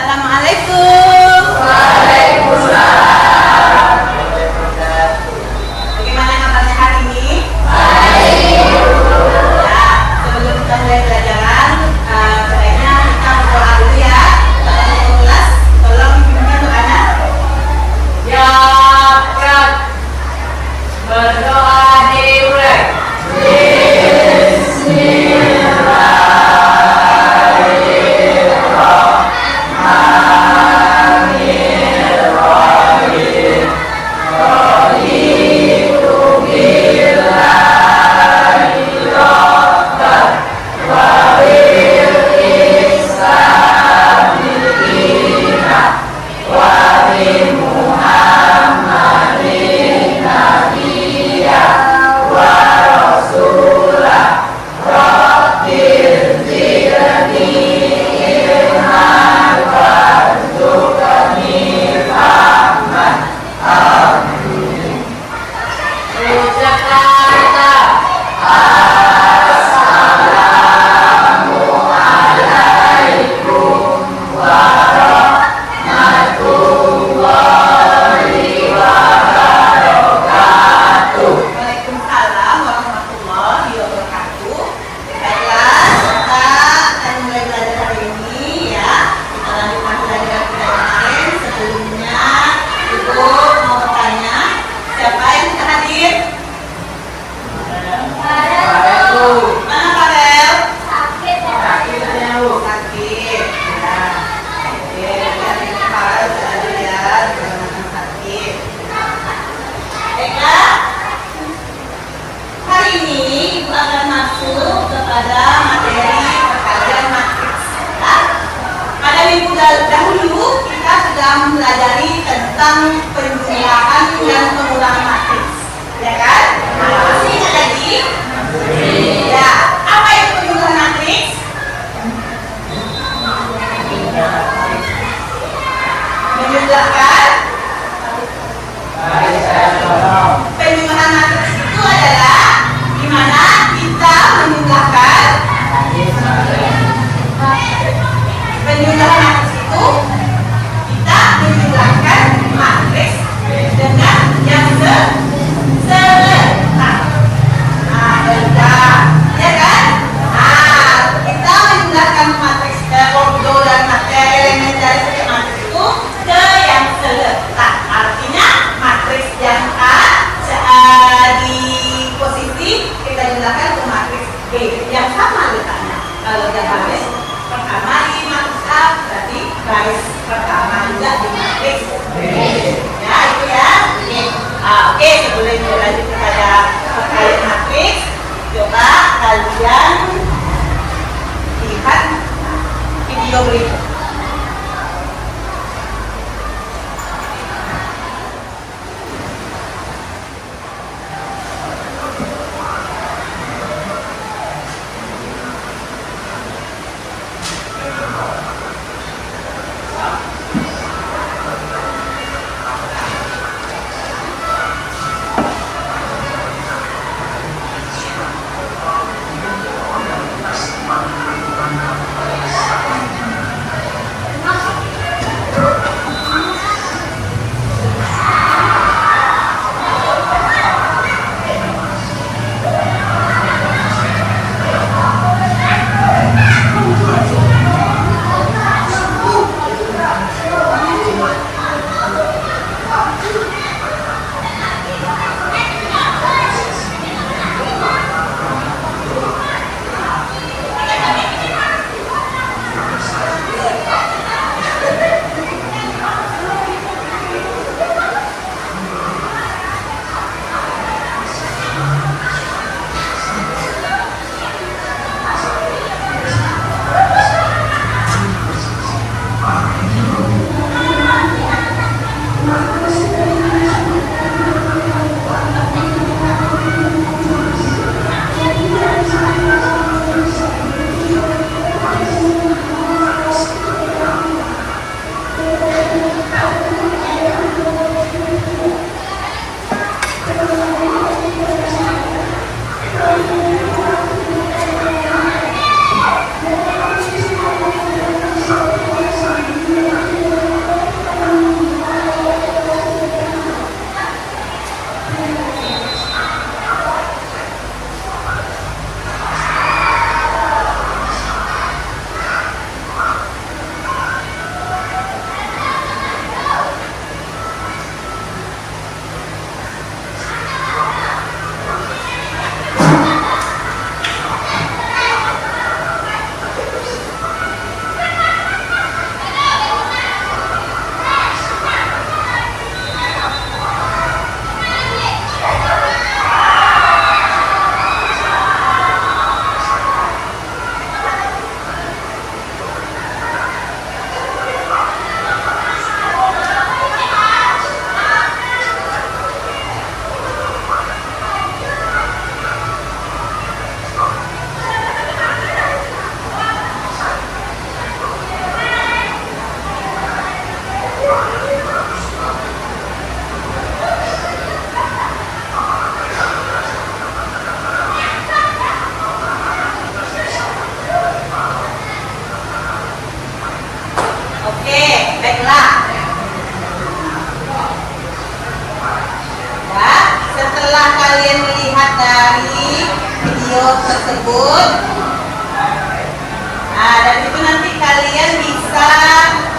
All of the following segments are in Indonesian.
Assalamualaikum. Waalaikumsalam. Bagaimana kabarnya hari ini? Baik. Ya, sebelum kita mulai pelajaran, sebaiknya kita berdoa dulu ya. Untuk kelas, tolong pimpin doanya. Ya, Prat. Berdoa dimulai. Waalaikumsalam warahmatullahi wabarakatuh. Baiklah, kita akan mulai belajar hari ini ya. Kita lanjutkan pelajaran kita yang lain. Sebelumnya, Ibu mau bertanya, siapa yang tidak hadir? Mana Farel? Sakit. Sakit. Ya. Oke, jadi Farel sudah hadir ya. Jangan sakit. Baiklah. Hari ini Ibu akan masuk kepada materi perkalian matriks. Ya. Pada minggu dahulu kita sudah mempelajari tentang penjumlahan dan pengulangan matriks, ya kan? Masih ingat lagi? Ya. Apa itu penjumlahan matriks? Menjumlahkan. Penjumlahan matriks itu adalah di mana kita menjumlahkan. Penjumlahan matriks itu kita menjumlahkan matriks dengan yang seletak. Nah, seletak, ya kan? Nah, kita menjumlahkan matriks ordo dan elemen dari setiap matriks itu ke yang seletak. Artinya matriks yang A di posisi kita jumlahkan ke matriks B yang sama letaknya. Kalau dia baris pertama di matriks A, berarti baris pertama juga di matriks B. Ya, itu ya. Oke, sebelum kita lanjut kepada perkalian matriks, coba kalian lihat video berikut. tersebut. Nah, dari itu nanti kalian bisa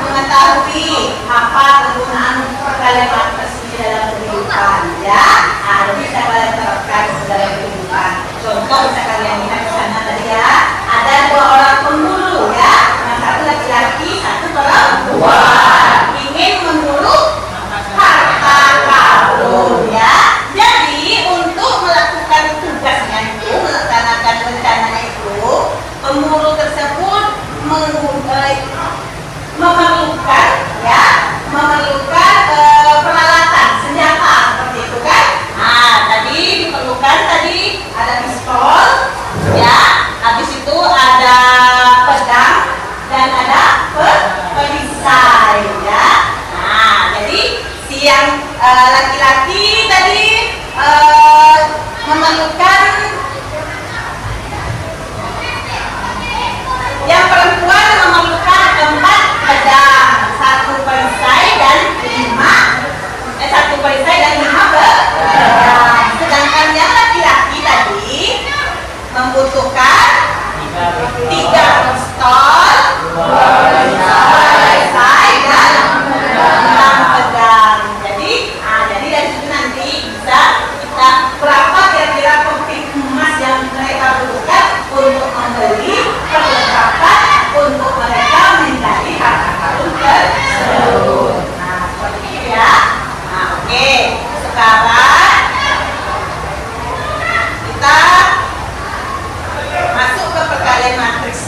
mengetahui apa kegunaan perkalian matriks ini dalam kehidupan, ya. Nah, bisa kalian terapkan dalam kehidupan. Contoh bisa kalian lihat di sana tadi ya, ada 2 orang pemburu ya, yang satu laki-laki, satu perempuan, ingin memburu harta karun ya. Jadi untuk melakukan tugasnya itu, melaksanakan rencananya itu, pemburu tersebut memerlukan ya, peralatan senjata seperti itu kan. Nah, tadi diperlukan ada pistol ya, habis itu ada pedang dan ada perisai ya. Nah, jadi si yang laki-laki tadi memerlukan, yang perempuan memerlukan 4 pedang, 1 perisai dan 5 pedang. Sedangkan yang laki-laki tadi membutuhkan 3 pistol, 2 perisai dan 6 pedang. Jadi dari situ nanti bisa kita berapa kira-kira kopi emas yang mereka butuhkan untuk membeli perlengkapan untuk mereka menjadi harta karun tersebut. Nah, seperti itu ya. Nah, oke. Sekarang kita masuk ke perkalian matriks.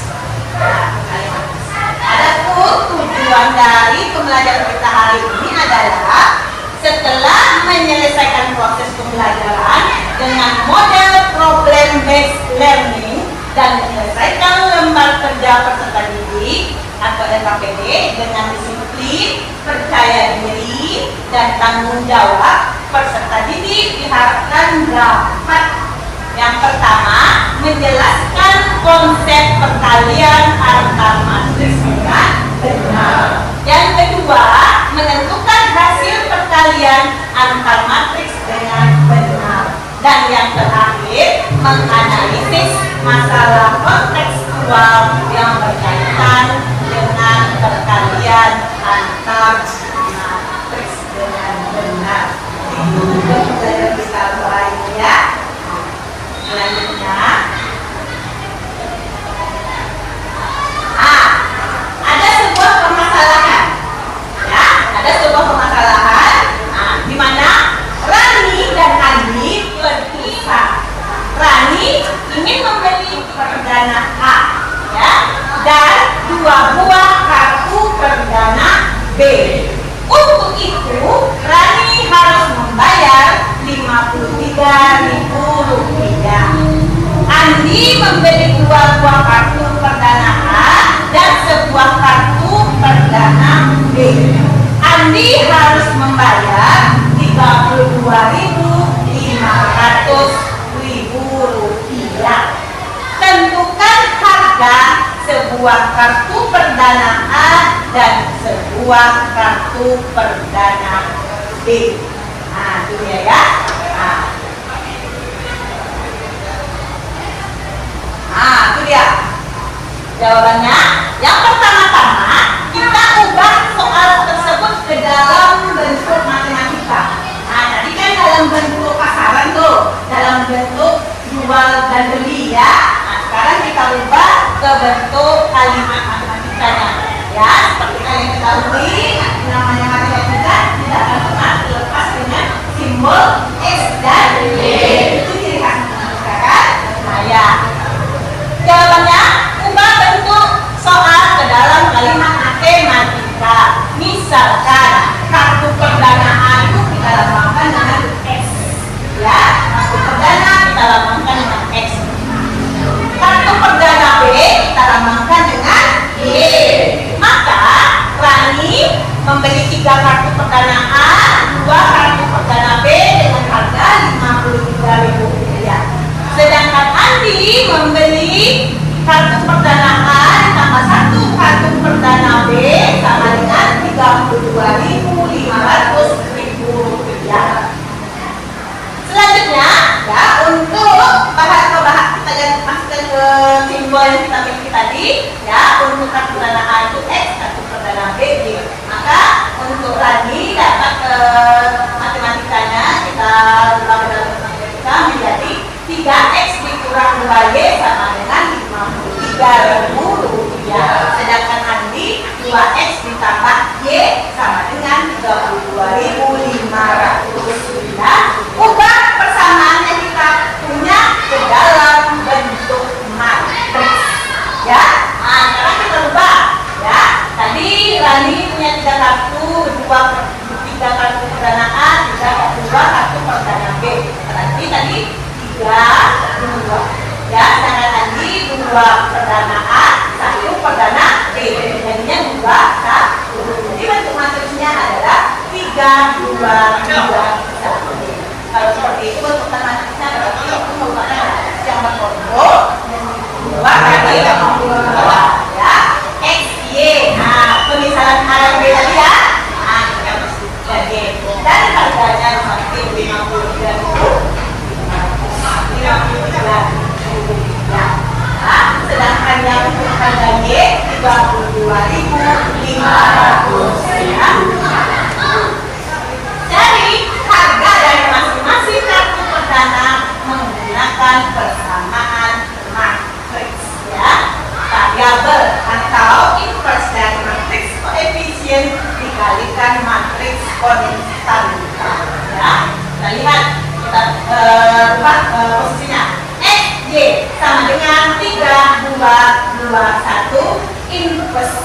Adapun tujuan dari pembelajaran kita hari ini adalah setelah menyelesaikan proses pembelajaran dengan model problem based learning dan menyelesaikan lembar kerja peserta didik atau LKPD dengan disiplin, percaya diri, dan tanggung jawab, peserta didik diharapkan dapat yang pertama menjelaskan konsep perkalian antar matriks dengan benar. Yang kedua menentukan hasil perkalian antar matriks dengan benar. Dan yang terakhir menganalisis masalah kontekstual yang berkaitan dengan perkalian antar matriks dengan benar. Itu pembelajaran kita hari ini ya. Selanjutnya, ada sebuah permasalahan, ya, ada sebuah permasalahan, di mana Rani dan Andi berpisah. Rani ingin membeli perdana A, ya, dan 2 buah kartu perdana B. Untuk itu, Rani harus membayar Rp53.000. Andi membeli 2 buah kartu perdana A dan 1 kartu perdana B. Andi harus membayar Rp35.000. Tentukan harga sebuah kartu perdana A dan sebuah kartu perdana B. Nah, itu dia ya. Itu dia jawabannya. Yang pertama-tama kita ubah soal tersebut ke dalam bentuk matematika. Nah, tadi kan dalam bentuk pasaran tuh, dalam bentuk jual dan beli ya. Nah, sekarang kita ubah ke bentuk kalimat matematikanya. Ya, seperti kalian ketahui, namanya matematika tidak akan pernah lepas dengan simbol X dan Y. Itu ciri khas matematika kan? Nah, ya. Jawabannya, ubah bentuk soal ke dalam kalimat matematika. Misalkan kartu perdana A itu kita lambangkan dengan X, ya. Kartu perdana kita lambangkan dengan X. Kartu perdana B kita lambangkan dengan Y. Maka Rani membeli 3 kartu perdana A, 2 kartu perdana B dengan harga Rp53.000. Sedangkan Andi membeli kartu perdana A ditambah 1 kartu perdana B sama dengan Rp32.500. Selanjutnya, ya, untuk kita sedangkan Andi 2 perdana A, 1 perdana B. Jadinya 2, 1. Jadi bentuk matriksnya adalah 3, 2, 2, 1. Kalau seperti itu bentuk matriksnya berarti itu merupakan matriks yang berkombo 2 kali 2 ya. X, Y. Nah, pemisahan A dan B tadi ya. Nah, kita mesti jadi dan harganya seperti 53.000. Sedangkan yang untuk harga Y 32.500 ya. Jadi harga dari masing-masing kartu perdana menggunakan persamaan matriks ya. Variabel atau inverse dari matriks koefisien dikalikan matriks konstan ya. Kita lihat kita ubah posisinya. X, Y sama dengan 3, 2, 2, 1 inverse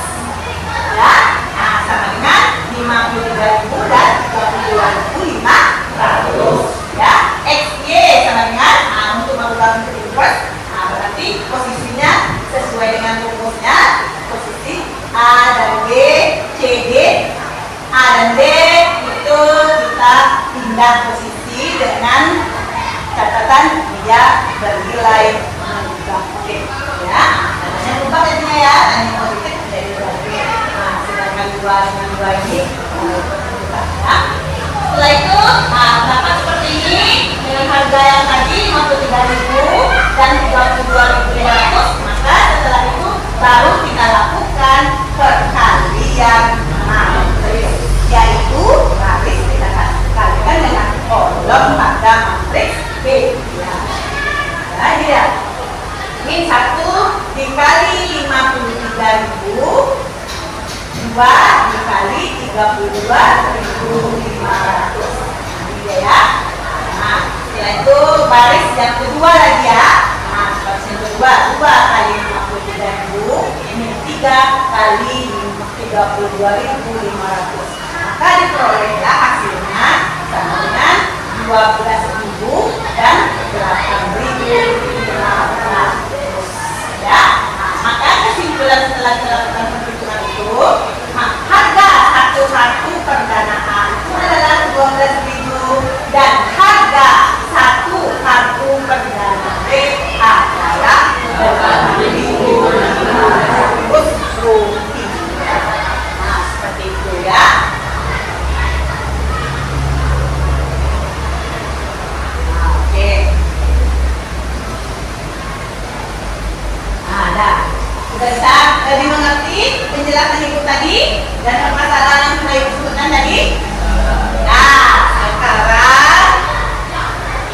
ya. Nah, sama dengan 53.000 dan 22.500 ya. X, Y sama dengan untuk mengubah bentuk inverse. Nah, berarti posisinya sesuai dengan rumusnya, posisi A dan B, C, D. A dan D itu kita pindah posisi dengan catatan dia bernilai negatif ya. Jangan lupa tadinya ya, hanya positif menjadi negatif. Nah, sedangkan 2 dengan 2 ini ya. Setelah itu, dapat seperti ini dengan harga yang tadi 53.000 dan 32.500. Maka setelah itu baru kita lakukan perkalian matriks, yaitu baris kita kalikan dengan kolom pada matriks B ya. Nah, ini ya. Ini 1 dikali 53.000, 2 dikali 32.500. Ini dia ya. Nah, setelah itu baris yang kedua lagi ya. Nah, baris yang kedua 2 kali 53.000, ini 3 kali 32.500. Maka diperolehlah hasilnya sama dengan 12.000 dan 8.500 ya. Nah, maka kesimpulan setelah dilakukan perhitungan itu, harga satu perdana A itu adalah 12.000 dan harga satu kartu perdana B adalah 8.500 rupiah. Nah, seperti itu ya. Sudah bisa dimengerti penjelasan ibu tadi dan permasalahan yang sudah ibu sebutkan tadi. Nah, sekarang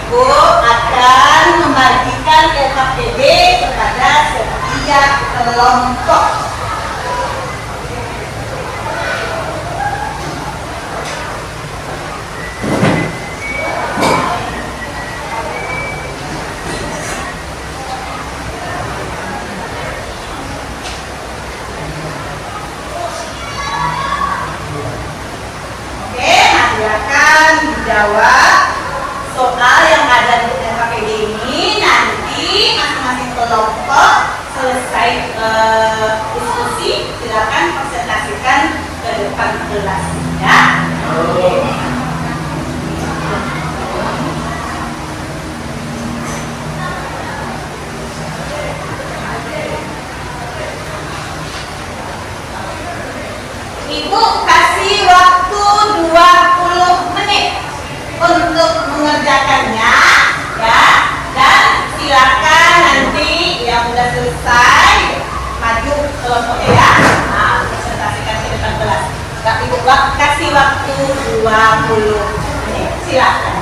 ibu akan membagikan LKPD kepada setiap kelompok. Jawab soal yang ada di LKPD ini. Nanti masing-masing kelompok selesai diskusi, silakan presentasikan ke depan kelas ya. Ibu kasih waktu 20 menit untuk mengerjakannya ya, dan silakan nanti yang sudah selesai maju kelompoknya ya. Nah, presentasikan ke depan kelas. Ibu kasih waktu 20 menit, silakan.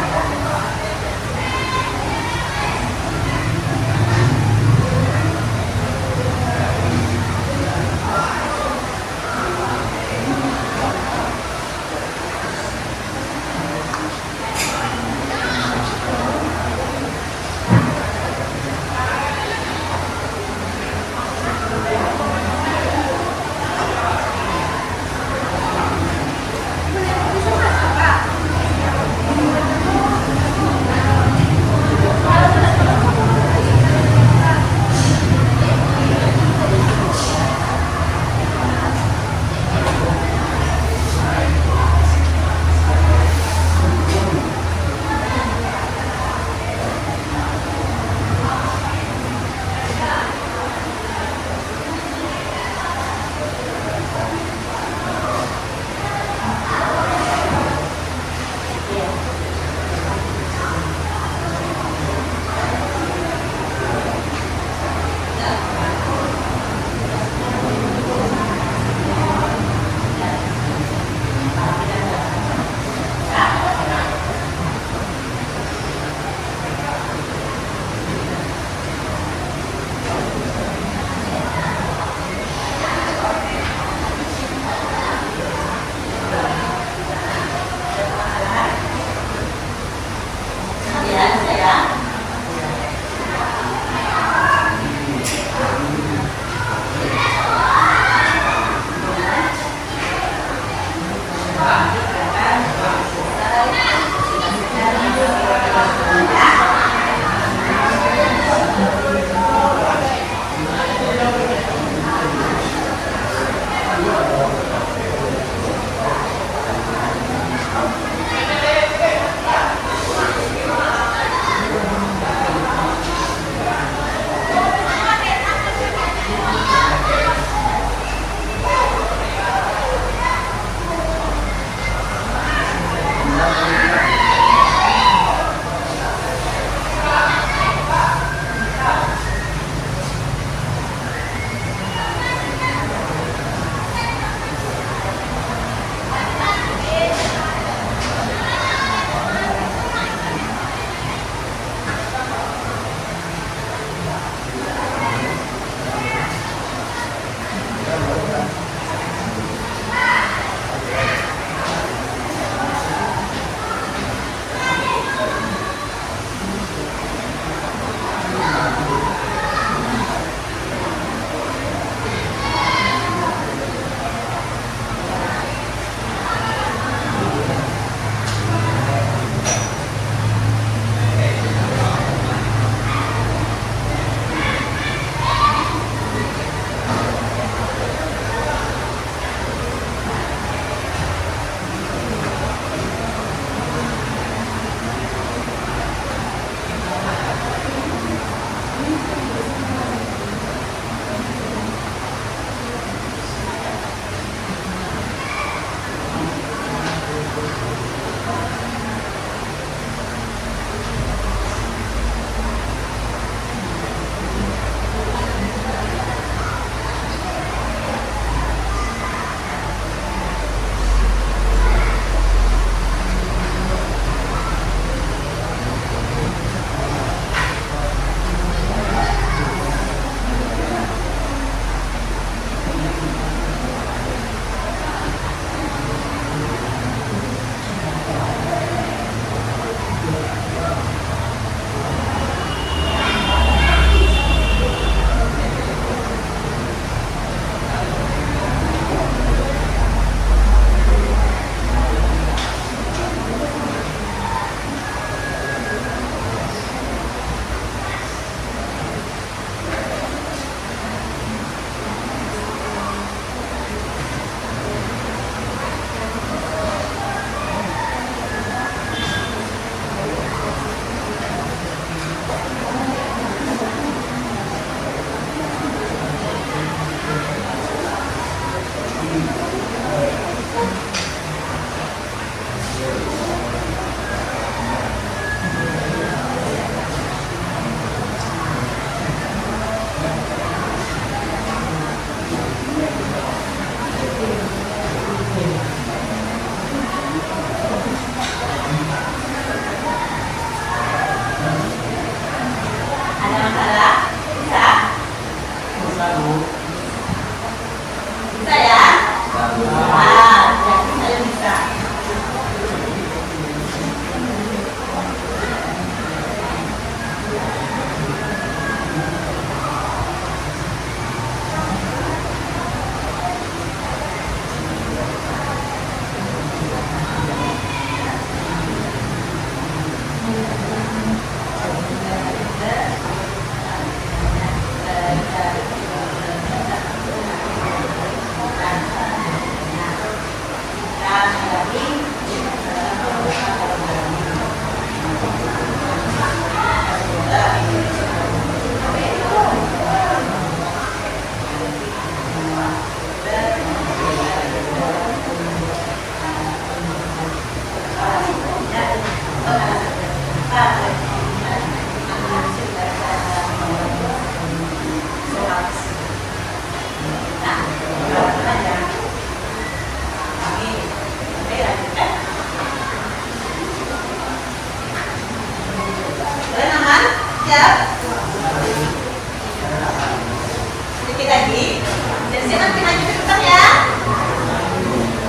Siapa yang maju cepetan ya?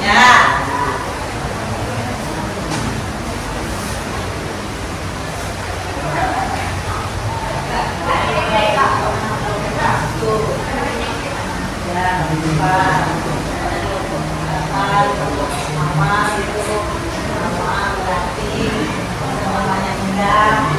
Ya. Tuh. Ya, lupa. Mama itu, mama berarti mamanya indah.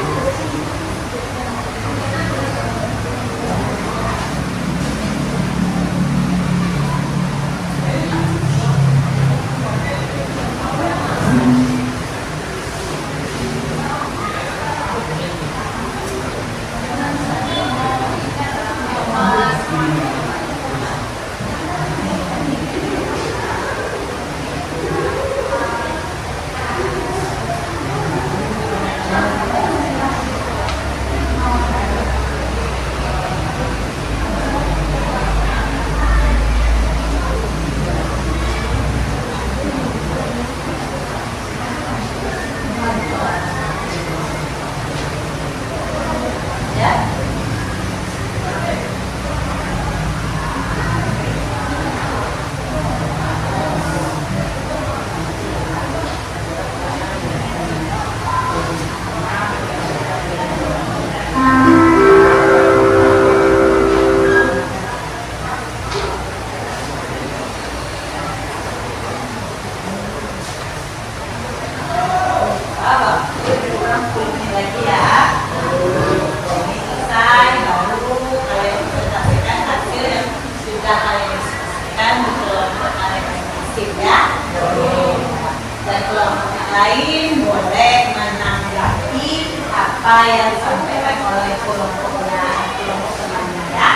Ya. Kurang 10 menit lagi ya. Ini selesai, lalu kalian presentasikan hasil yang sudah kalian diskusikan di kelompok kalian masing-masing ya. Dan kelompok yang lain boleh menanggapi apa yang disampaikan oleh kelompok temannya ya.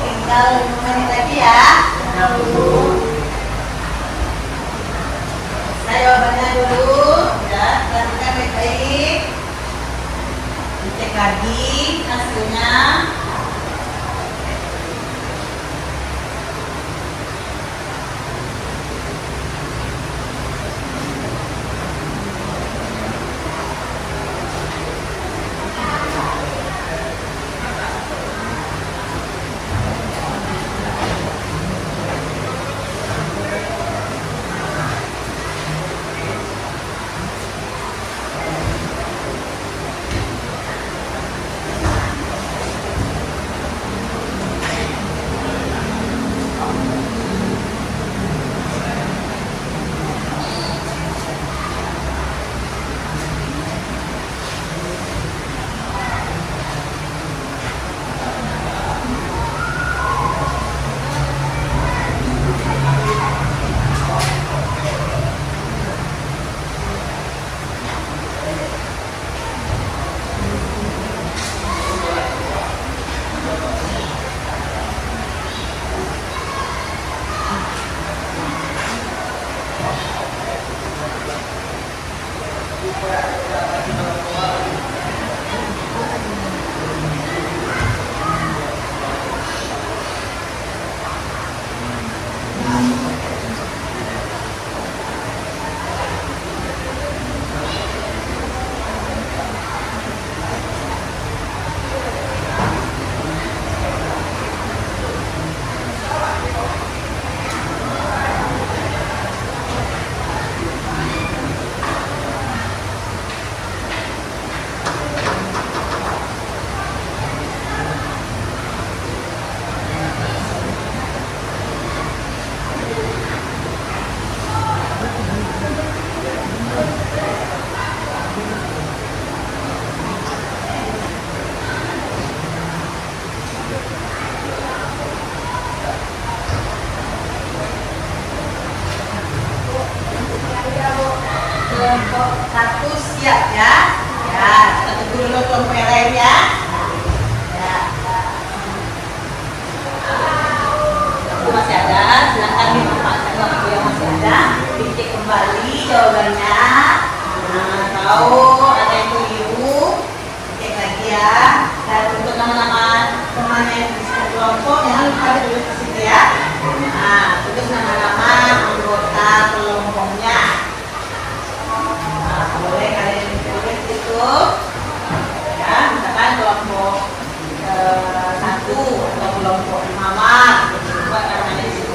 tinggal 5 menit lagi ya. Saya jawabannya dulu, ya, perhatikan baik-baik. Dicek lagi hasilnya. Kelompok 1 siap ya. Ya, kita tunggu dulu kelompok yang lain ya. Ya. Aku masih ada, silakan dimanfaatkan waktu yang masih ada. Dicek kembali jawabannya. Nah, tahu ada yang keliru, cek lagi ya. Dan untuk nama-nama temannya yang di kelompok yang ada tulis di situ ya. Nah, tulis nama-nama anggota kelompoknya. Boleh kalian tulis itu ya, misalkan kelompok 1 atau kelompok mama buat namanya di situ.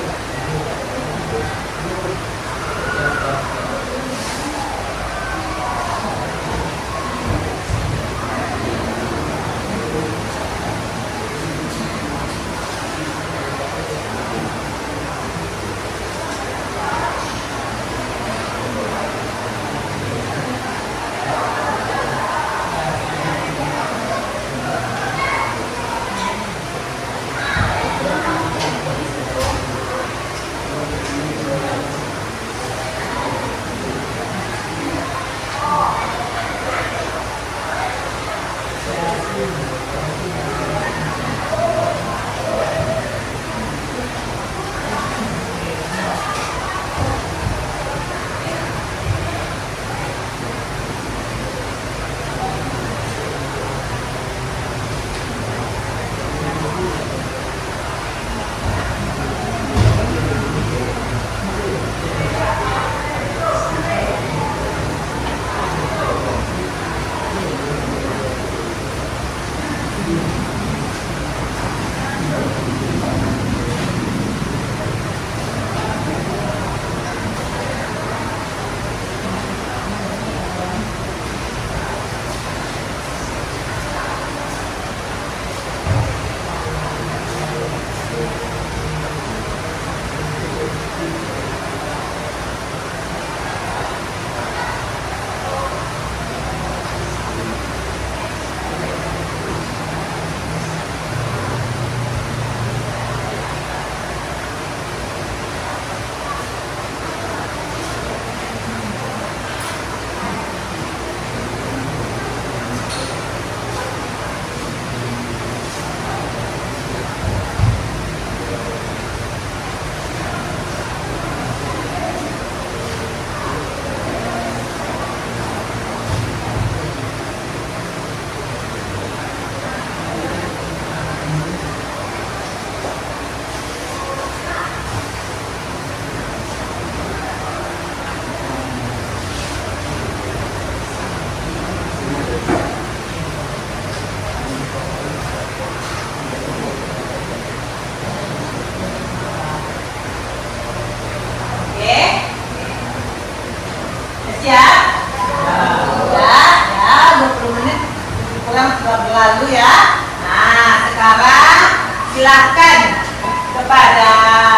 persilahkan kepada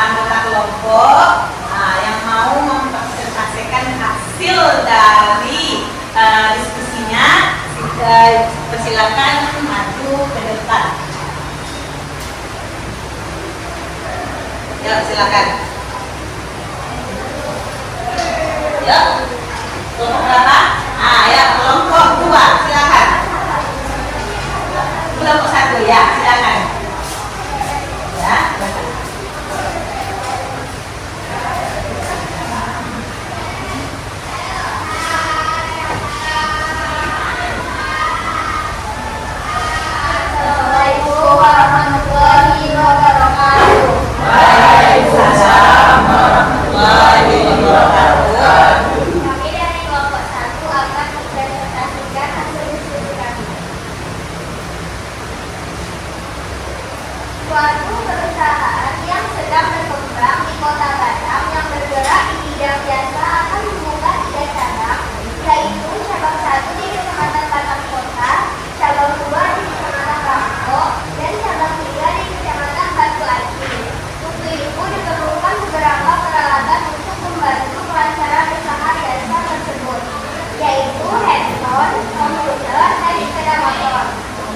anggota kelompok yang mau mempresentasikan hasil dari diskusinya. Persilahkan maju ke depan. Ya, silakan. Ya, kelompok berapa? Ya, kelompok 2, silakan. Kelompok 1 ya, silakan. Ya, silakan. Assalamualaikum warahmatullahi wabarakatuh. Waalaikumsalam warahmatullahi wabarakatuh. Kami dari kelompok 1 akan mempresentasikan hasil diskusi kami. Suatu perusahaan yang sedang berkembang di Kota Batam yang bergerak di bidang jasa akan membuka 3 cabang, yaitu cabang 1 di Kecamatan Batam Kota, cabang 2 di Kecamatan Rangko, dan cabang 3 di Kecamatan Batu Aji. Untuk itu diperlukan beberapa peralatan untuk membantu kelancaran usaha jasa tersebut, yaitu handphone, komputer, dan sepeda motor.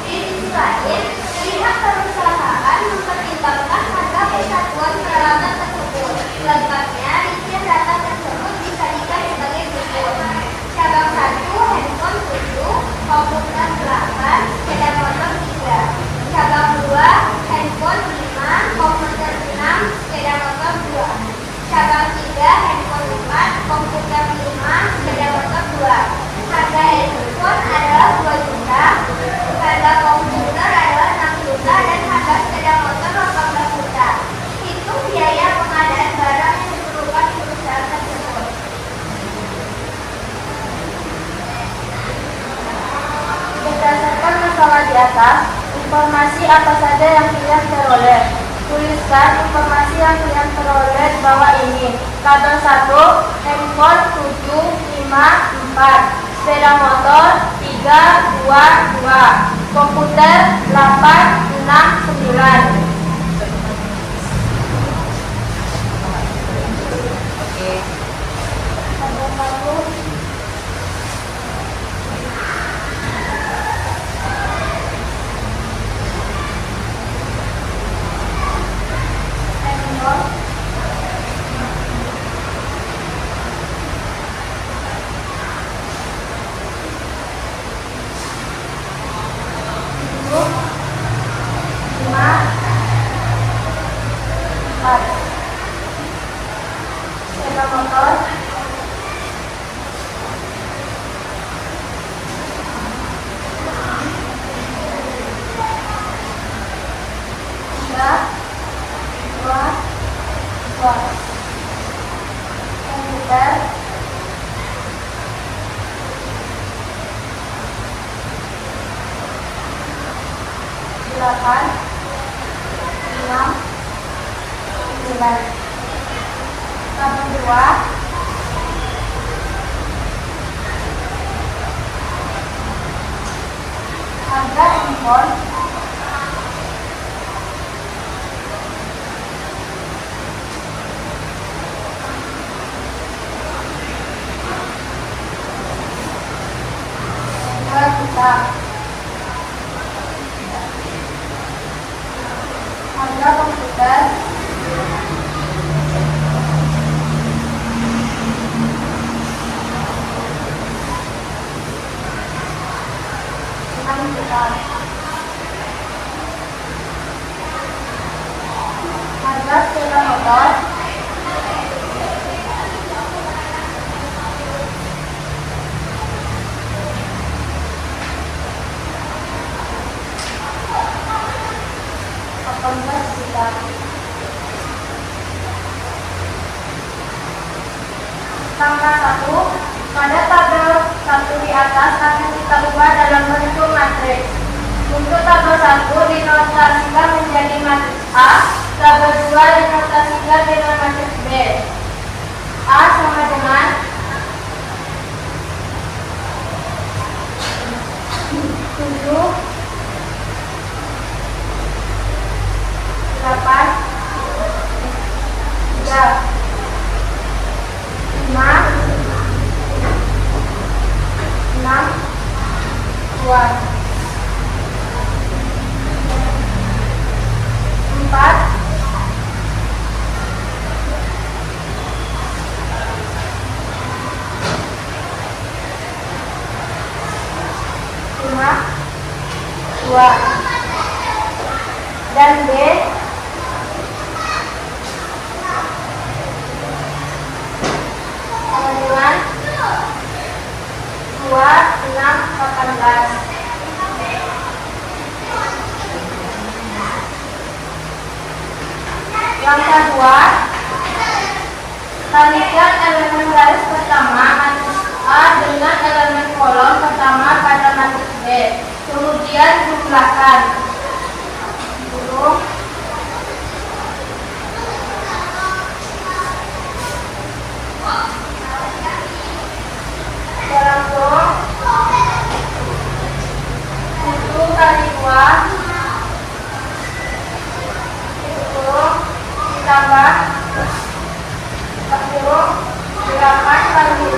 Di sisi lain, pihak perusahaan mempertimbangkan harga persatuan peralatan tersebut. Lengkapnya, rincian data tersebut disajikan sebagai berikut. Cabang 1, handphone 7, komputer 8, sepeda motor 3. Cabang 2, handphone 5, komputer 6, sepeda motor 2. Cabang 3, handphone 4, komputer 5, sepeda motor 2. Harga handphone adalah 2 juta, harga komputer adalah 6 juta, dan harga sepeda motor 18 juta. Itu biaya pengadaan barang yang diperlukan di perusahaan tersebut. Berdasarkan masalah di atas, informasi apa saja yang kalian peroleh? Tuliskan informasi yang kalian peroleh di bawah ini. Tabel 1, handphone 754, sepeda motor 322, komputer 869. Tabel 1, sepeda motor 322, komputer 869. Tabel 2, harga handphone 2 juta. Harga komputer 6 juta. Harga sepeda motor 18 juta. Angka 1 pada tabel 1 di atas akan kita ubah dalam bentuk matriks. Untuk tabel 1 dinotasikan menjadi matriks A, tabel 2 dinotasikan dengan matriks B. A sama dengan 7, 8, 8, 3, 5, 6, 2, 4, 5, 2, dan B 2, 6, 18. Yang kedua, kalikan elemen baris pertama matris A dengan elemen kolom pertama pada matris B. Kemudian jumlahkan. Dalam kurung 7 kali 2 kurung ditambah kurung 8 kali 6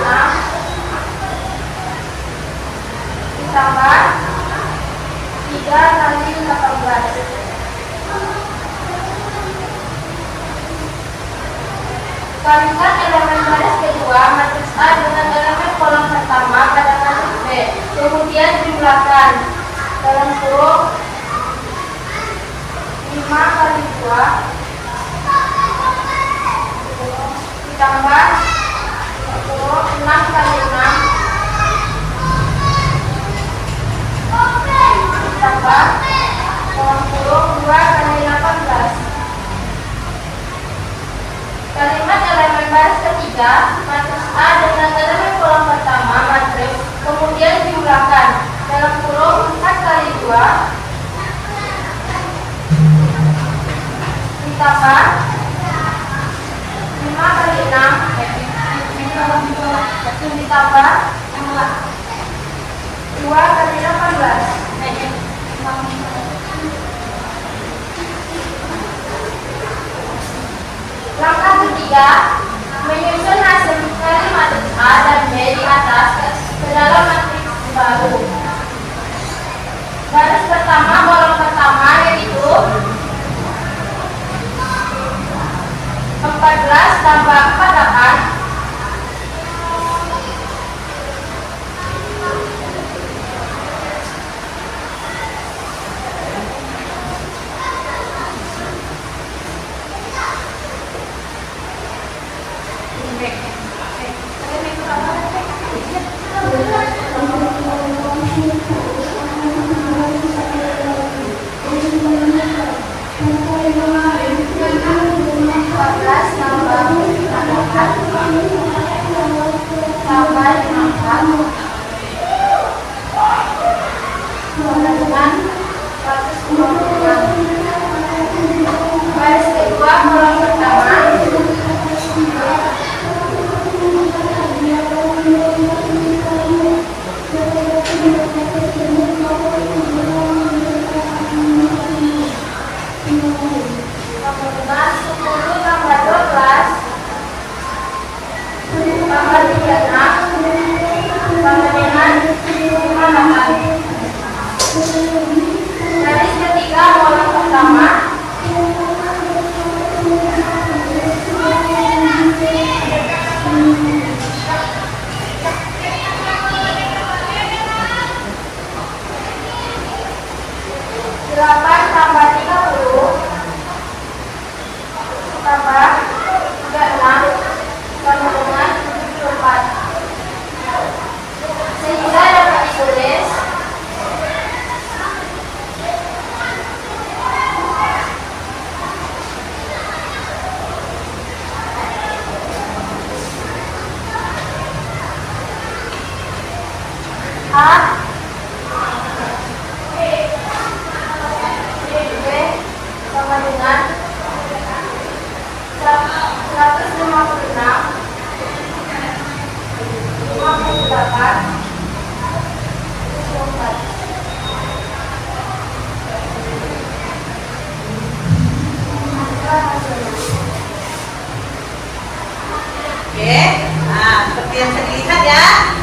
ditambah 3 kali 18. Kalikan elemen baris kedua matriks A dengan elemen kolom pertama pada matriks B. Kemudian jumlahkan. Dalam kurung 5 kali 2 ditambah kurung 6 kali 6 ditambah dalam kurung 2 kali 18. Kalimat elemen baris ketiga matriks A dengan elemen kolom pertama matriks, kemudian jumlahkan. Dalam kurung 4 kali 2 ditambah 5 kali 6 ditambah 2 kali 18. Langkah ketiga, menyusun hasil dari matriks A dan B di atas ke dalam matriks baru. Baris pertama kolom pertama yaitu 14 tambah 48 baris kedua kolom pertama garis ketiga kolom pertama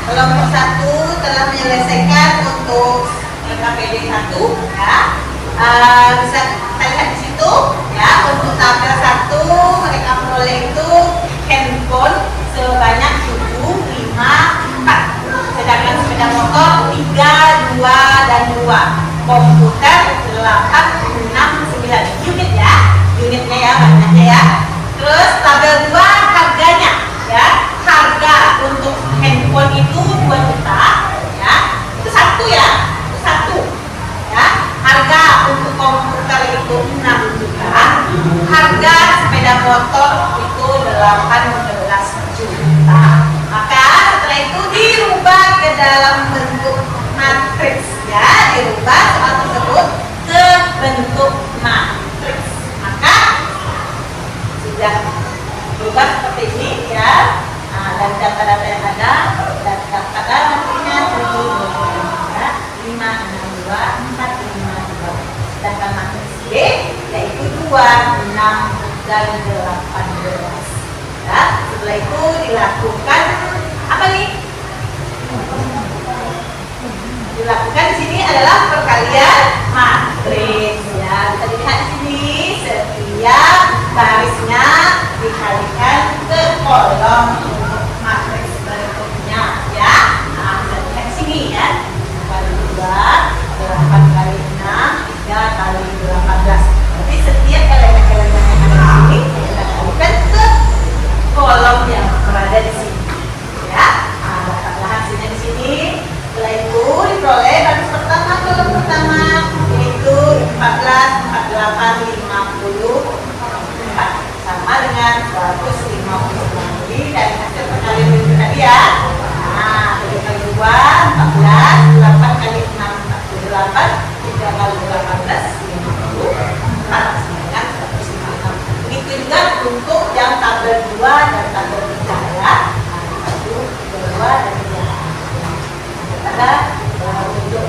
Kelompok 1 telah menyelesaikan untuk KPD 1 ya. Bisa kita lihat di situ ya, untuk tabel 1 mereka peroleh itu handphone sebanyak 7, 5, 4. Sedangkan sepeda motor 3, 2, dan 2. Komputer 8, 6, 9 unit ya. Unitnya ya, banyaknya ya. Terus tabel 2 harganya ya. Harga untuk handphone itu 2 juta ya. Itu satu ya. Itu satu ya. Harga untuk komputer itu 6 juta. Harga sepeda motor itu 18 juta. Maka setelah itu dirubah ke dalam bentuk matriks ya. Dirubah soal tersebut ke bentuk matriks. Maka sudah berubah seperti ini ya. Nah, dan data-data yang ada, data matriksnya 7, 5, 6, 2, 4, 5, 2. Sedangkan matriks B yaitu 2, 6, dan 18. Ya, setelah itu dilakukan apa nih? Dilakukan di sini adalah perkalian matriks ya. Bisa dilihat di sini setiap barisnya dikalikan ke kolom untuk matriks berikutnya ya. Nah, bisa dilihat di sini ya. 8 kali 6, 3 kali 18. Jadi setiap elemen-elemen yang ada di sini kita kalikan ke kolom yang berada di sini ya. Nah, dapatlah hasilnya di sini. Setelah itu diperoleh baris pertama, kolom pertama yaitu 14, 48, 54 sama dengan 159. Jadi dari hasil perkalian itu tadi ya. Nah, 3 kali 2, 14, 8 kali 6, 48, 3 kali 18, 54 sama dengan 156. Begitu juga untuk yang tabel 2 dan tabel 3 ya. 1, 2, dan 3. Pada untuk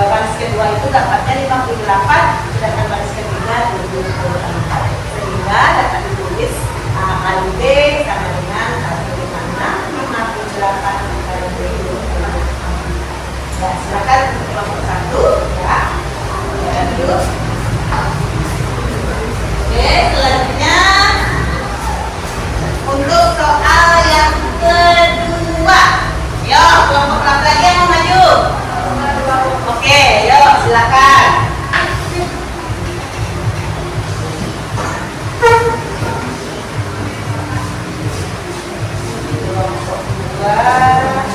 baris kedua itu dapatnya 58, sedangkan baris ketiga 74. Sehingga dapat ditulis kali B sama dengan 156, 58 kali B 24. Ya, silakan untuk kelompok 1 ya. Ya, dulu. Oke, selanjutnya untuk soal yang kedua. Yo, kelompok berapa lagi yang mau maju? Oke, yuk silakan. Kelompok 2.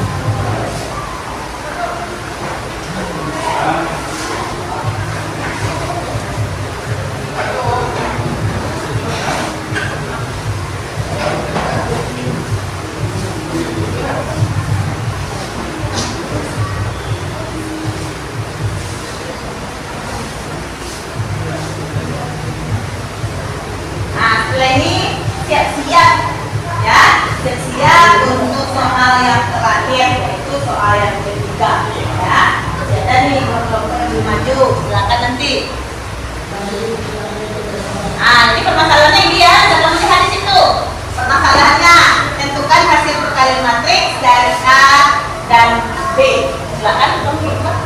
Setelah ini siap-siap ya, siap-siap untuk soal yang terakhir yaitu soal yang ketiga ya. Ada nih kelompok yang maju, silakan nanti. Nah, ini permasalahannya ini ya, jangan melihat di situ. Permasalahannya tentukan hasil perkalian matriks dari A dan B. Silakan Pak.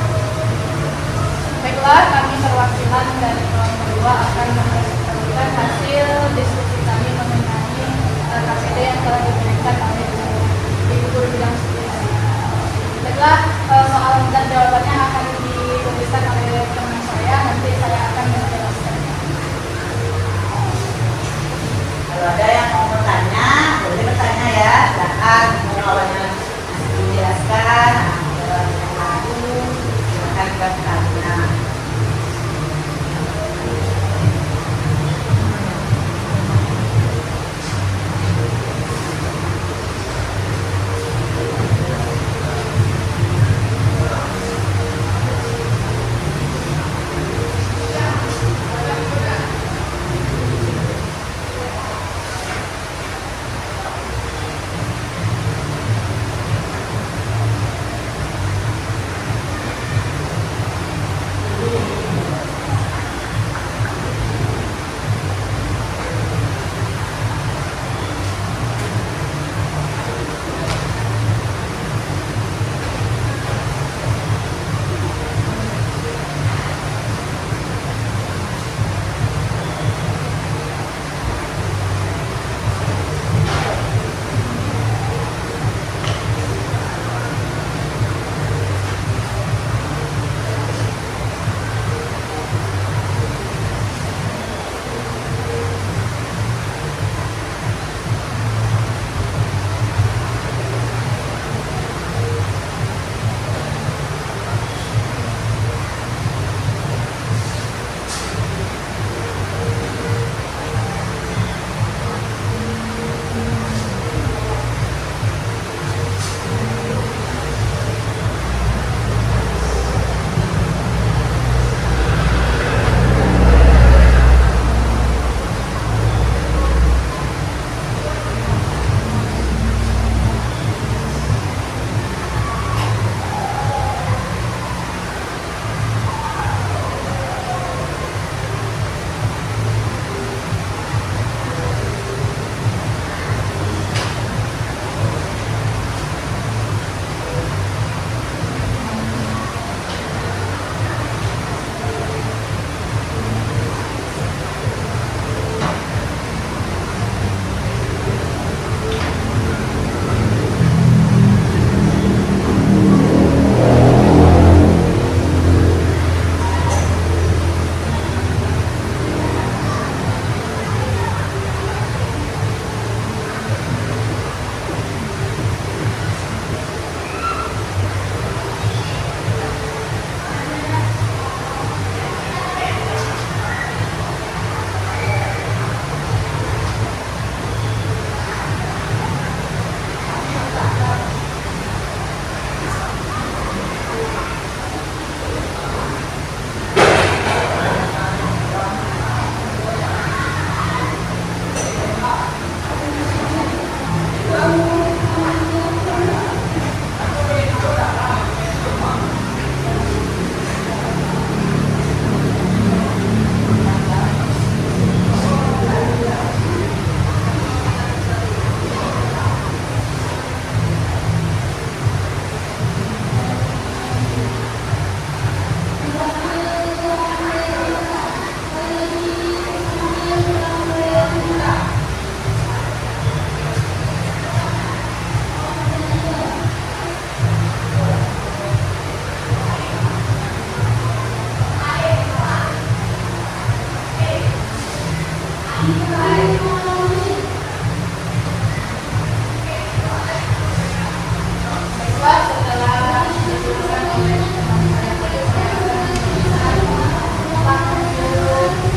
Baiklah, kami perwakilan dari kelompok 2 akan mempresentasikan hasil diskusi kami mengenai KPD yang telah diberikan oleh Ibu Guru Bidang Studi. Baiklah, soal dan jawabannya akan dituliskan oleh teman saya. Nanti saya Baiklah, setelah dijelaskan oleh teman saya tadi, saya akan di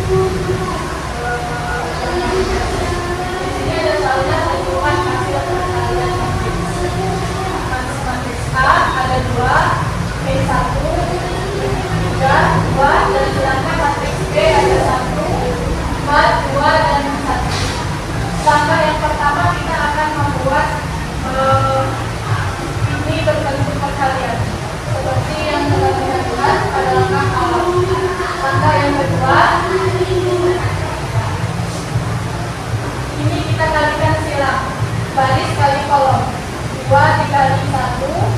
sini ada soalnya tentukan hasil perkalian matriks. Matriks A ada 2, B 1, 3, 2, dan sedangkan matriks B ada 1, 4, 2, dan 1. Langkah yang pertama kita akan membuat ini berbentuk perkalian seperti yang telah kita buat pada langkah awal. Langkah yang kedua, ini kita kalikan silang, baris kali kolom, 2 dikali 1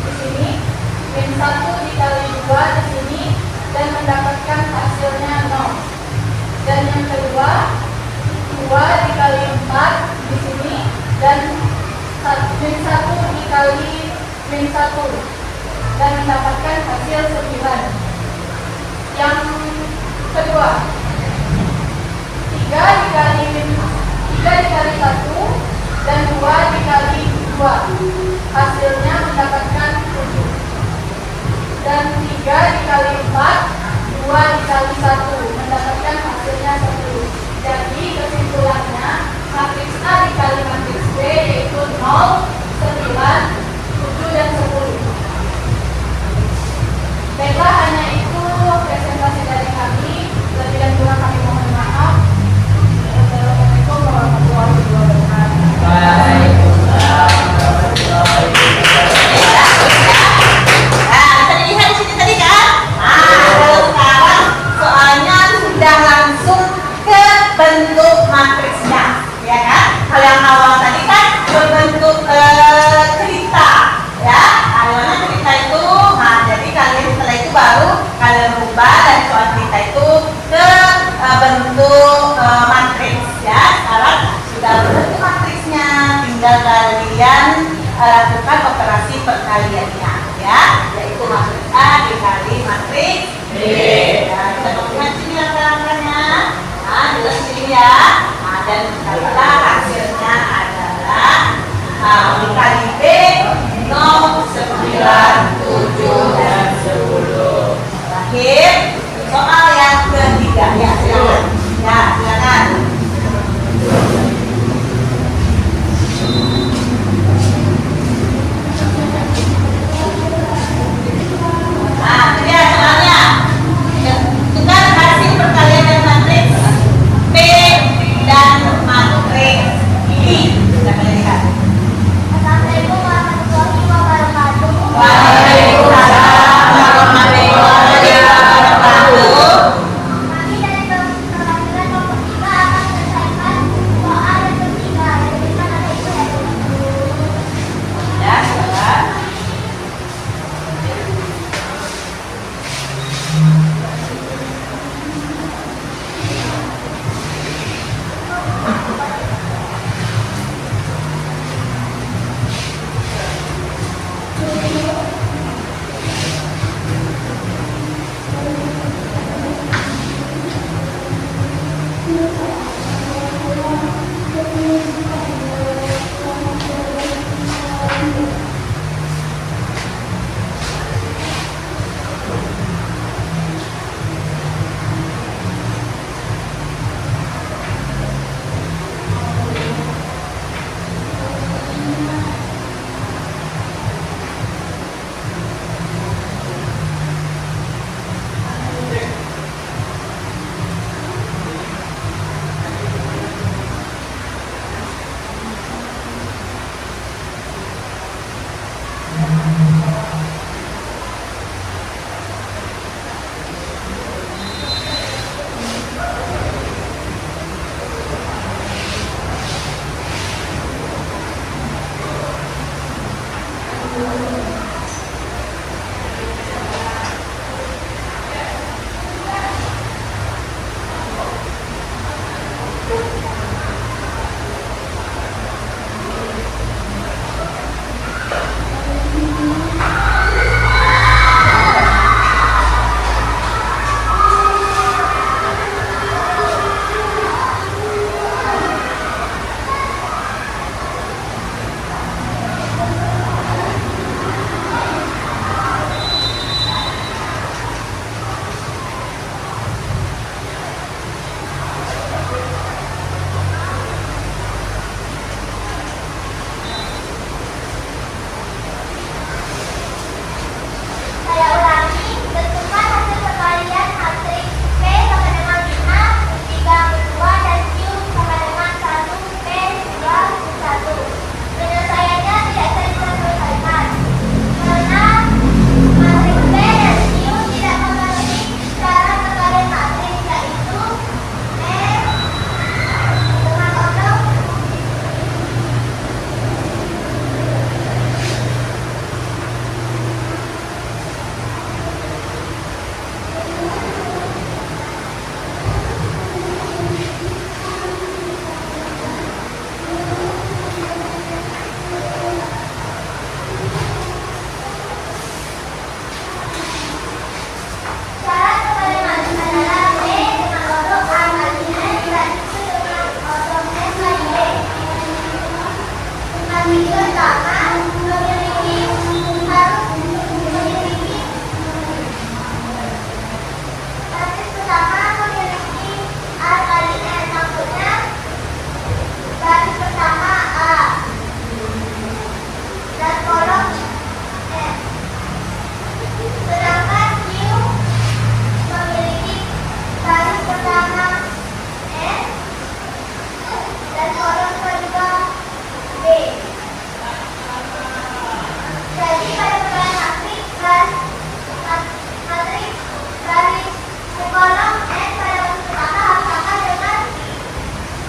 di sini, min 1 dikali 2 di sini, dan mendapatkan hasilnya 0. Dan yang kedua, 2 dikali 4 di sini, dan min 1 dikali min 1, dan mendapatkan hasil 9. Yang kedua, 3 dikali 1 dan 2 dikali 2, hasilnya mendapatkan 7. Dan 3 dikali 4, 2 dikali 1, mendapatkan hasilnya 10. Jadi kesimpulannya, matriks A dikali matriks B yaitu 0, 9, 7, dan 10. Baiklah, hanya itu presentasi dari kami. Lebih dan kurang kami mohon maaf. Assalamualaikum warahmatullahi wabarakatuh. Nah, bisa dilihat di sini tadi kan? Nah, kalau sekarang soalnya sudah langsung ke bentuk matriksnya, ya kan? Kalau yang awal tadi kan berbentuk cerita, ya. Awalnya cerita itu, nah jadi kalian setelah itu baru kalian rubah dari soal cerita itu ke bentuk matriks, ya. Sekarang sudah berbentuk matriksnya, tinggal kalian lakukan operasi perkaliannya, ya, yaitu matriks A dikali matriks B. Nah, kita lihat sini langkah-langkahnya. Nah, jelas sini ya. Nah, dan katakanlah hasilnya adalah dikali B 0, 9, 7, dan 10. Terakhir, soal yang ketiga, ya silakan. Ya, silakan. Nah, ini dia soalnya. Tentukan hasil perkalian dari matriks P dan matriks I. Kita lihat. Assalamualaikum warahmatullahi wabarakatuh. Waalaikumsalam warahmatullahi wabarakatuh. Kami dari perwakilan kelompok 3 akan menyelesaikan soal yang ketiga, yang tulisan ada itu ya. Ya, silakan.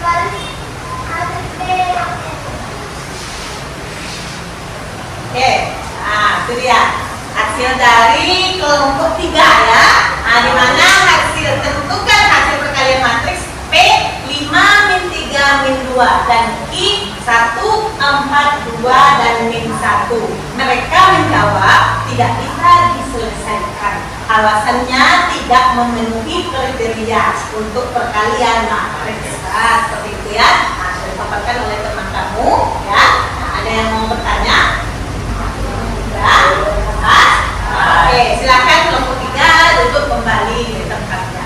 dikali matriks B. Oke, nah itu dia hasil dari kelompok 3 ya. Nah, di mana hasil tentukan hasil perkalian matriks P 5 min 3 min 2 dan Q 1 4 2 dan min 1. Mereka menjawab tidak bisa diselesaikan. Alasannya tidak memenuhi kriteria untuk perkalian matriks. Nah, seperti itu ya. Nah, sudah dipaparkan oleh teman kamu ya. Nah, ada yang mau bertanya? Ya. Oke, silakan kelompok 3 duduk kembali di tempatnya.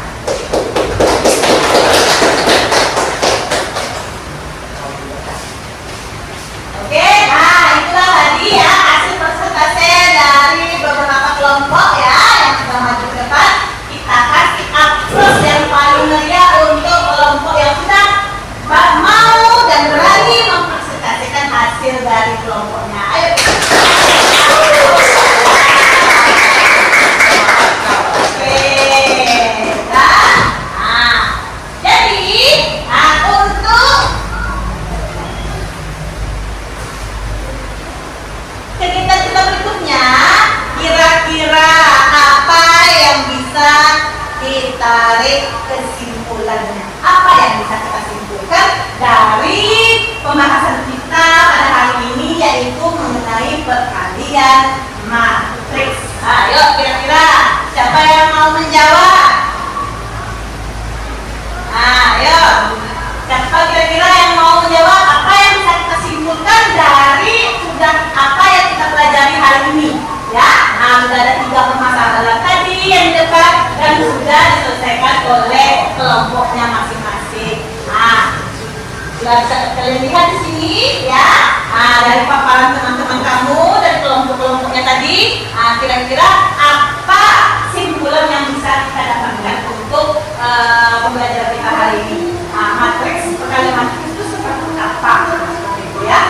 Oke, nah itulah tadi ya hasil persentase dari beberapa kelompok ya yang sudah maju ke depan. Kita kasih aplaus yang paling meriah untuk kelompok yang sudah mau dan berani mempresentasikan hasil dari kelompoknya. Ayo. Kegiatan kita berikutnya, kira-kira apa yang bisa ditarik kesimpulannya? Apa yang bisa kita simpulkan dari pembahasan kita pada hari ini, yaitu mengenai perkalian matriks. Ayo, kira-kira siapa yang mau menjawab? Ayo, siapa kira-kira yang mau menjawab? Apa yang bisa kita simpulkan dari sudah apa yang kita pelajari hari ini? Ya, nah, sudah ada 3 permasalahan tadi yang di depan dan sudah diselesaikan oleh kelompoknya masing-masing. Nah, sudah bisa kalian lihat di sini ya. Nah, dari paparan teman-teman kamu dari kelompok-kelompoknya tadi, nah, kira-kira apa simpulan yang bisa kita dapatkan untuk pembelajaran kita hari ini? Nah, matriks perkalian matriks itu seperti apa? Seperti itu ya.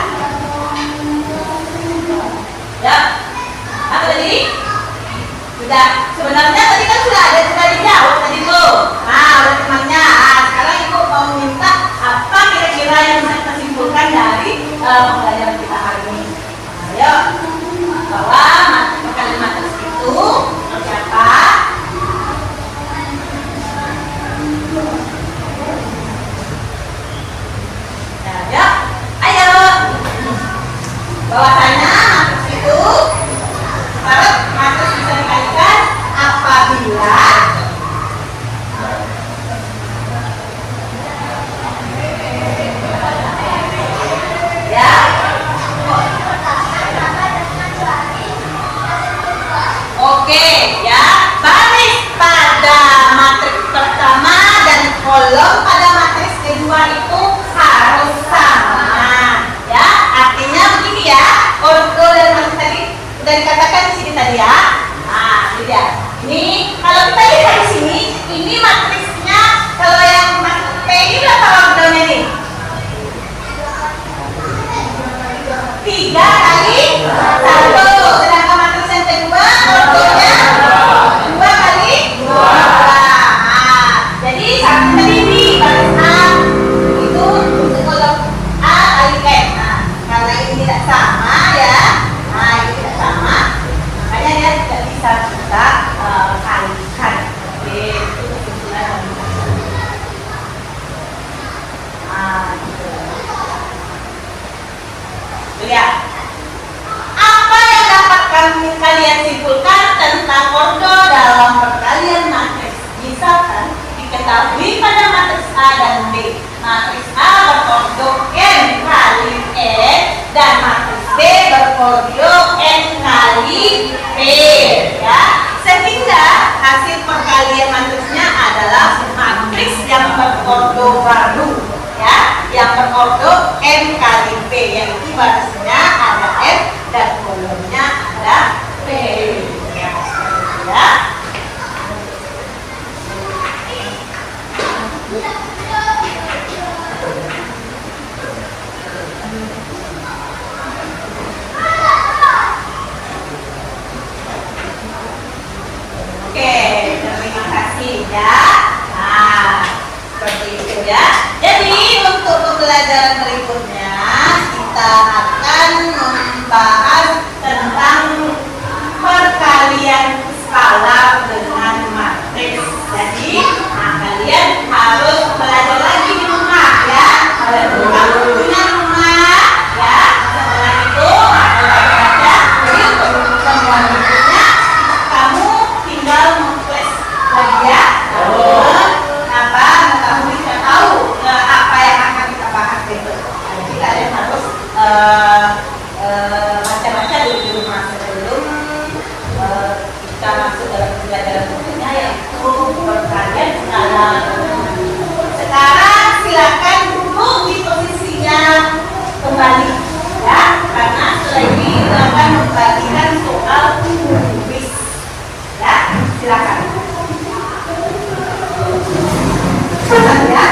Ya, apa tadi? Sudah, sebenarnya tadi kan sudah dijawab tadi tuh. Nah, oleh temannya. Nah, sekarang ibu mau minta apa kira-kira yang bisa kita simpulkan dari pembelajaran kita hari ini. Ayo, bahwa perkalian matriks itu seperti apa? Ya, ayo. Bahwasanya matriks itu matriks bisa dikalikan apabila ya. Oke, ya. Baris pada matriks pertama dan kolom pada matriks kedua itu harus sama. Ya, artinya begini ya. Ordo dan matriks tadi sudah dikatakan di sini tadi ya. Nah, ini dia. Ini kalau kita lihat di sini, ini matriksnya kalau yang matriks P ini berapa ordonya nih? 3 kali 1. Sedangkan matriks yang kedua ordonya 2 kali 2. Nah, jadi satu tadi ini baris A itu untuk kolom A kali F. Nah, karena ini tidak sama ya. Nah, ini tidak sama. Makanya dia tidak bisa kita kalikan. Oke, itu kesimpulan yang bisa. Nah, gitu. Lihat. Apa yang dapat kalian simpulkan tentang ordo dalam perkalian matriks? Misalkan diketahui pada matriks A dan B, matriks A berordo n kali n dan matriks B berordo n kali p, ya. Sehingga hasil perkalian matriksnya adalah matriks yang berordo baru, ya, yang berordo n kali p, yaitu barisnya ada n dan kolomnya ada p. Ya, ya. Oke, terima kasih ya. Nah, seperti itu ya. Jadi untuk membahas tentang perkalian skala dengan matriks. Jadi, kalian harus belajar lagi di rumah ya. Kalian punya rumah ya. Setelah itu baca semua bukunya. Kamu tinggal mengflash lagi ya. Kamu bisa tahu apa yang akan kita bahas itu. Jadi kalian harus baca-baca dulu di rumah sebelum kita masuk dalam pelajaran berikutnya, yaitu perkalian skala. Sekarang silakan duduk di posisinya kembali ya, karena setelah ini kita akan membagikan soal kuis ya. Silakan. Ya.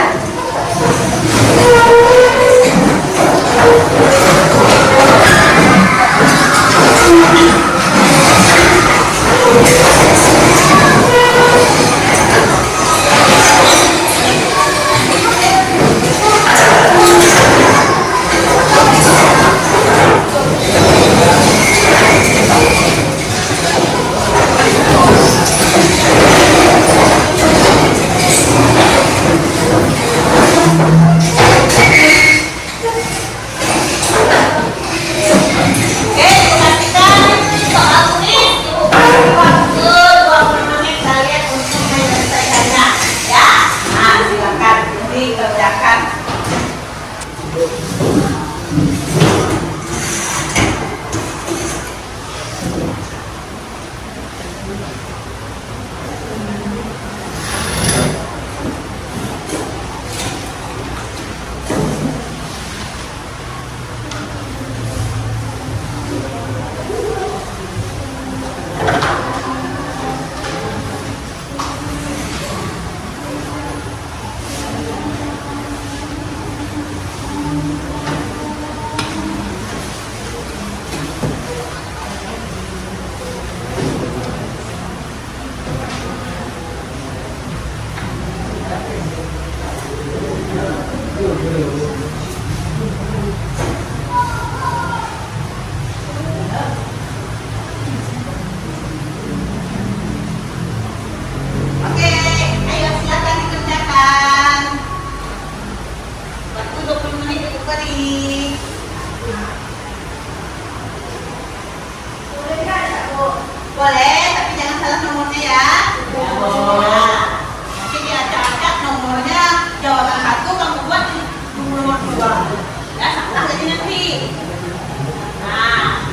Boleh, tapi jangan salah nomornya ya. Nanti diacak-acak nomornya, jawaban 1 kamu buat nomor 2. Ya, salah jadi nanti. Nah.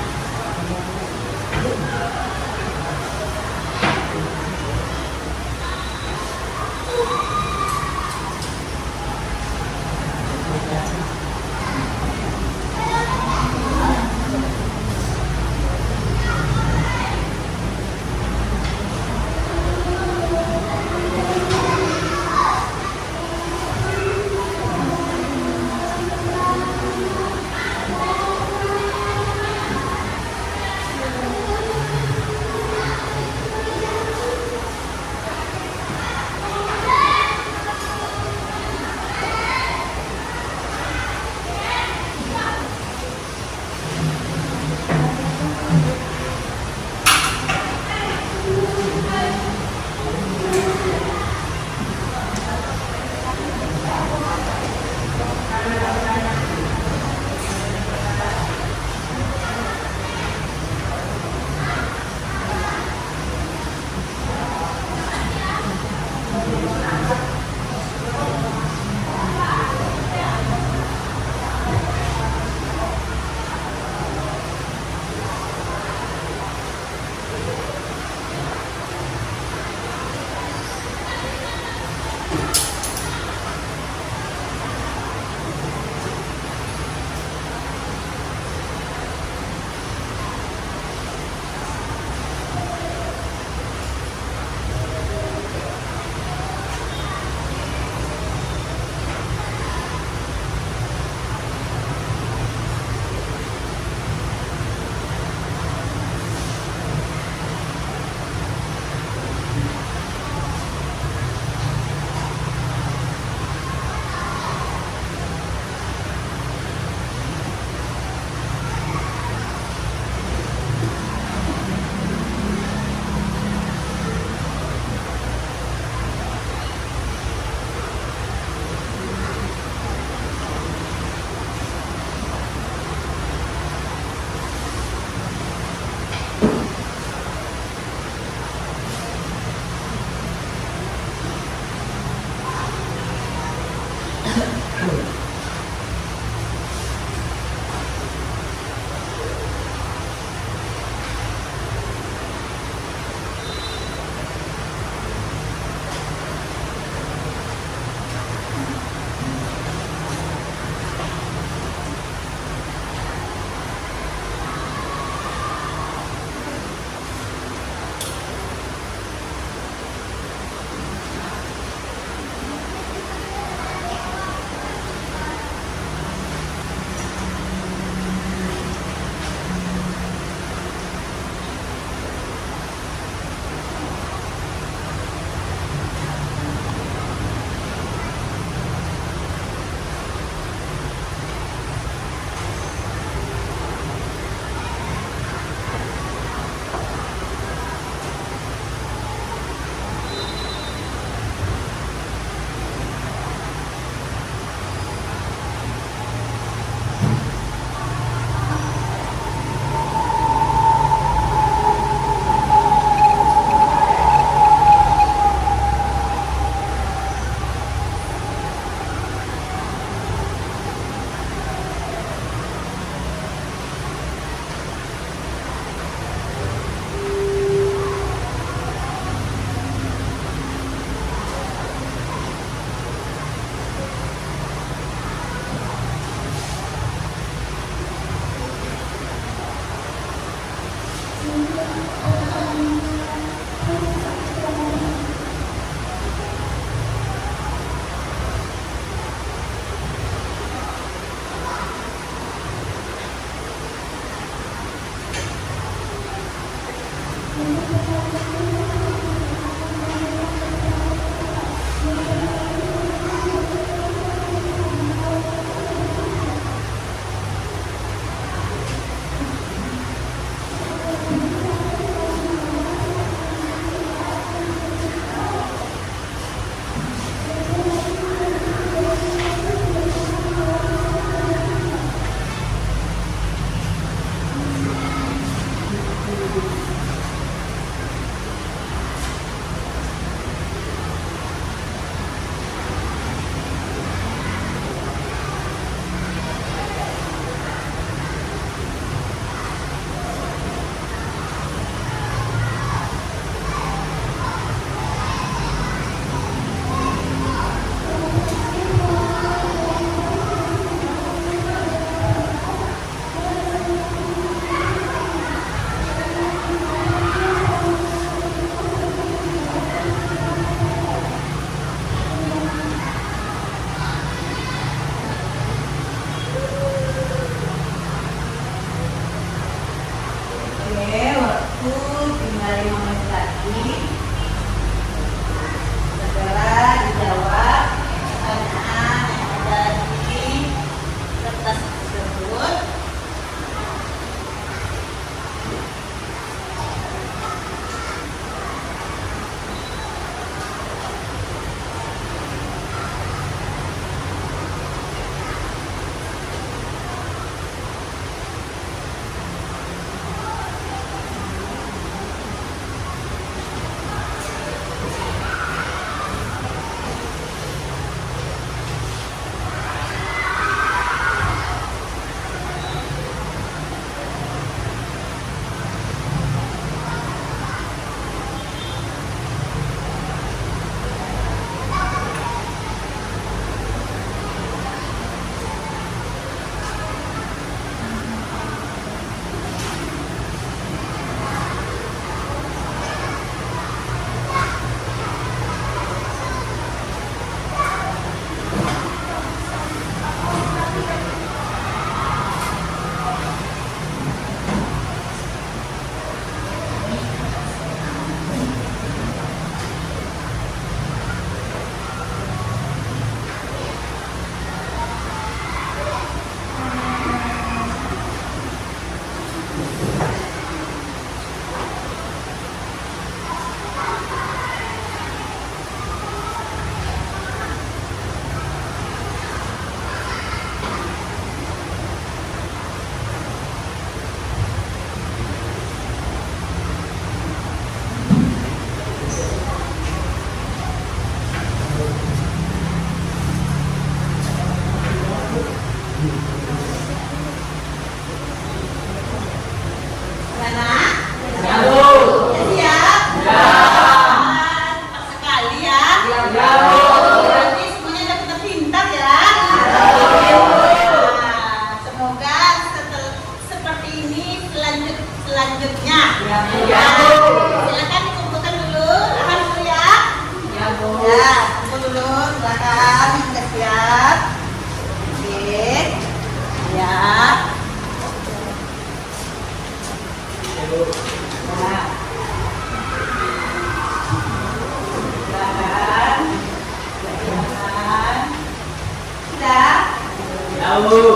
Tahu.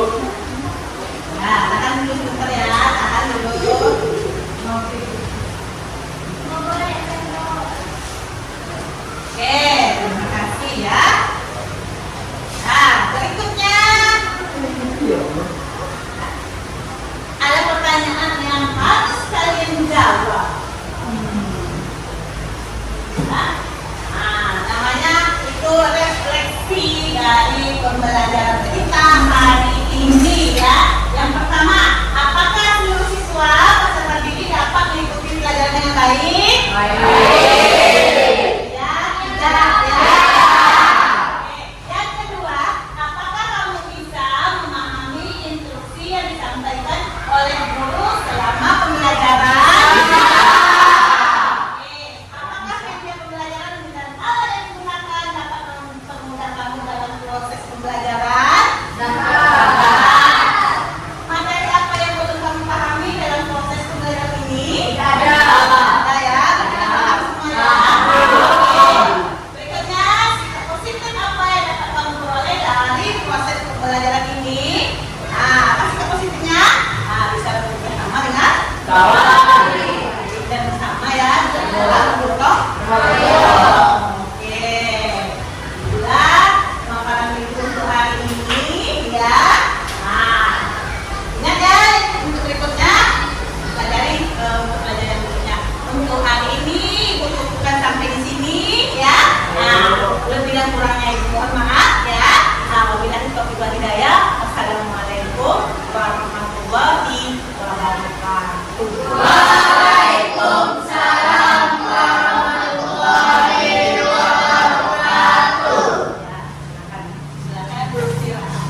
Nah, tahan dulu sebentar ya, tahan dulu. Oke, terima kasih ya. Nah, berikutnya ada pertanyaan yang harus kalian jawab. Nah, namanya itu refleksi dari pembelajaran kita hari ini ya. Yang pertama, apakah seluruh siswa peserta didik dapat mengikuti pelajaran dengan baik? Ya, tidak, ya. Oke. Yang kedua, apakah kamu bisa memahami instruksi yang disampaikan oleh guru selama pembelajaran? Oke. Apakah media pembelajaran dan alat yang digunakan dapat mempermudah kamu dalam proses pembelajaran? Materi apa yang belum kamu pahami dalam proses pembelajaran ini? Ada ya? Ada semuanya? Oke. Berikutnya, sikap positif apa yang dapat kamu peroleh dari proses pembelajaran ini? Nah, apa sikap positifnya? Nah, bisa bekerja sama dengan dan bersama ya, bergotong oke. Itulah pemaparan minggu untuk hari ini ya. Nah, ingat ya untuk berikutnya pelajari untuk pelajaran berikutnya. Untuk hari ini Ibu cukupkan sampai di sini ya. Nah, lebih dan kurangnya Ibu mohon maaf ya. Nah, wabillahi taufiq wal hidayah. Wassalamualaikum warahmatullahi wabarakatuh. Waalaikumsalam warahmatullahi wabarakatuh. Silakan beristirahat.